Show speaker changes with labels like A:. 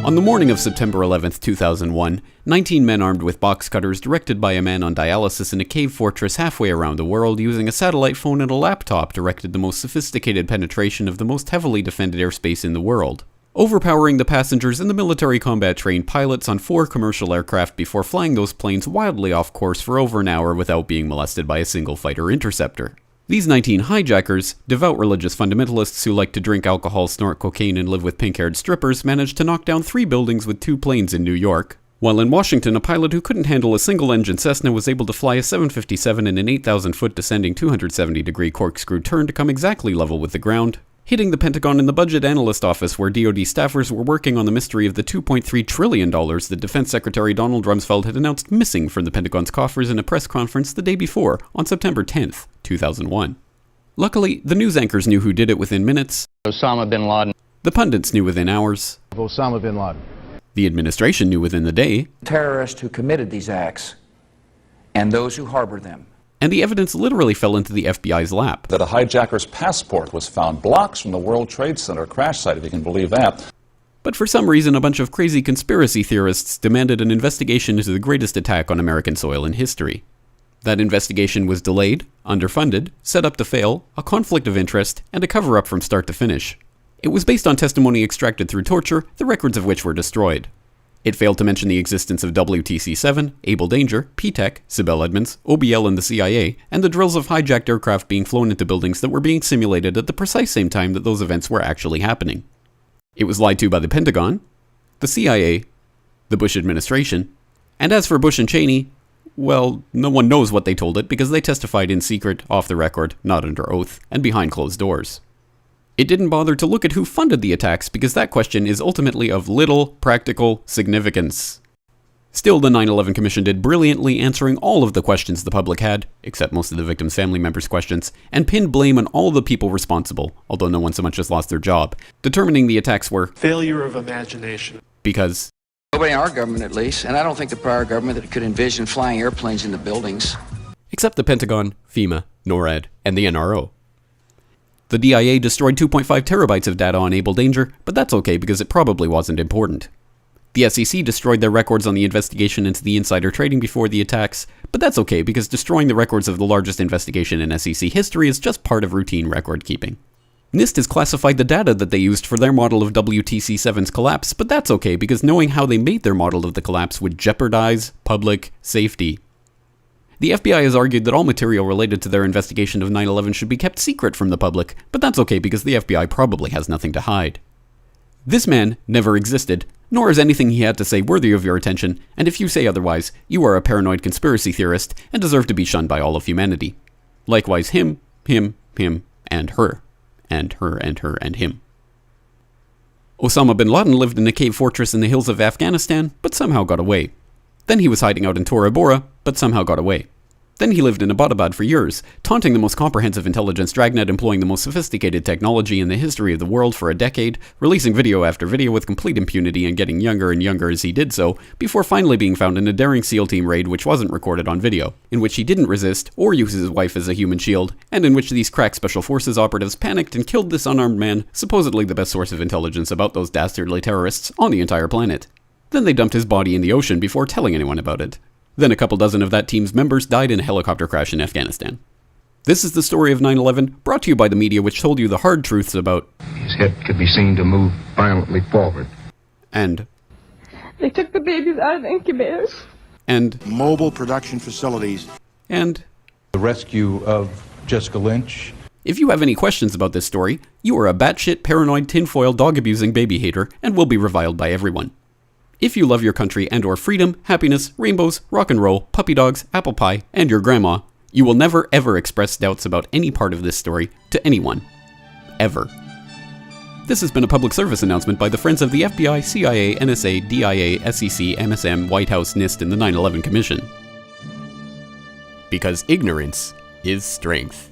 A: On the morning of September 11, 2001, 19 men armed with box cutters directed by a man on dialysis in a cave fortress halfway around the world using a satellite phone and a laptop directed the most sophisticated penetration of the most heavily defended airspace in the world, overpowering the passengers and the military combat-trained pilots on 4 commercial aircraft before flying those planes wildly off course for over an hour without being molested by a single fighter interceptor. These 19 hijackers, devout religious fundamentalists who like to drink alcohol, snort cocaine, and live with pink-haired strippers, managed to knock down 3 buildings with 2 planes in New York, while in Washington, a pilot who couldn't handle a single-engine Cessna was able to fly a 757 in an 8,000-foot descending 270-degree corkscrew turn to come exactly level with the ground, hitting the Pentagon in the budget analyst office where DoD staffers were working on the mystery of the $2.3 trillion that Defense Secretary Donald Rumsfeld had announced missing from the Pentagon's coffers in a press conference the day before, on September 10th, 2001. Luckily, the news anchors knew who did it within minutes.
B: Osama bin Laden.
A: The pundits knew within hours.
C: Osama bin Laden.
A: The administration knew within the day.
D: Terrorists who committed these acts and those who harbor them.
A: And the evidence literally fell into the FBI's lap.
E: That a hijacker's passport was found blocks from the World Trade Center crash site, if you can believe that.
A: But for some reason, a bunch of crazy conspiracy theorists demanded an investigation into the greatest attack on American soil in history. That investigation was delayed, underfunded, set up to fail, a conflict of interest, and a cover-up from start to finish. It was based on testimony extracted through torture, the records of which were destroyed. It failed to mention the existence of WTC-7, Able Danger, P-TECH, Sibel Edmonds, OBL and the CIA, and the drills of hijacked aircraft being flown into buildings that were being simulated at the precise same time that those events were actually happening. It was lied to by the Pentagon, the CIA, the Bush administration, and as for Bush and Cheney, well, no one knows what they told it because they testified in secret, off the record, not under oath, and behind closed doors. It didn't bother to look at who funded the attacks because that question is ultimately of little practical significance. Still, the 9/11 Commission did brilliantly answering all of the questions the public had, except most of the victims' family members' questions, and pinned blame on all the people responsible, although no one so much as lost their job, determining the attacks were
F: failure of imagination.
A: Because
D: Nobody in our government, at least, and I don't think the prior government that could envision flying airplanes into buildings.
A: Except the Pentagon, FEMA, NORAD, and the NRO. The DIA destroyed 2.5 terabytes of data on Able Danger, but that's okay because it probably wasn't important. The SEC destroyed their records on the investigation into the insider trading before the attacks, but that's okay because destroying the records of the largest investigation in SEC history is just part of routine record keeping. NIST has classified the data that they used for their model of WTC-7's collapse, but that's okay because knowing how they made their model of the collapse would jeopardize public safety. The FBI has argued that all material related to their investigation of 9/11 should be kept secret from the public, but that's okay because the FBI probably has nothing to hide. This man never existed, nor is anything he had to say worthy of your attention, and if you say otherwise, you are a paranoid conspiracy theorist and deserve to be shunned by all of humanity. Likewise him, and her. And her, and her, and him. Osama bin Laden lived in a cave fortress in the hills of Afghanistan, but somehow got away. Then he was hiding out in Tora Bora, but somehow got away. Then he lived in Abbottabad for years, taunting the most comprehensive intelligence dragnet employing the most sophisticated technology in the history of the world for a decade, releasing video after video with complete impunity and getting younger and younger as he did so, before finally being found in a daring SEAL team raid which wasn't recorded on video, in which he didn't resist or use his wife as a human shield, and in which these crack special forces operatives panicked and killed this unarmed man, supposedly the best source of intelligence about those dastardly terrorists on the entire planet. Then they dumped his body in the ocean before telling anyone about it. Then a couple dozen of that team's members died in a helicopter crash in Afghanistan. This is the story of 9/11, brought to you by the media which told you the hard truths about
G: his head could be seen to move violently forward.
A: And
H: they took the babies out of the incubators.
A: And
C: mobile production facilities.
A: And
I: the rescue of Jessica Lynch.
A: If you have any questions about this story, you are a batshit paranoid tinfoil dog-abusing baby hater and will be reviled by everyone. If you love your country and or freedom, happiness, rainbows, rock and roll, puppy dogs, apple pie, and your grandma, you will never ever express doubts about any part of this story to anyone. Ever. This has been a public service announcement by the Friends of the FBI, CIA, NSA, DIA, SEC, MSM, White House, NIST, and the 9/11 Commission. Because ignorance is strength.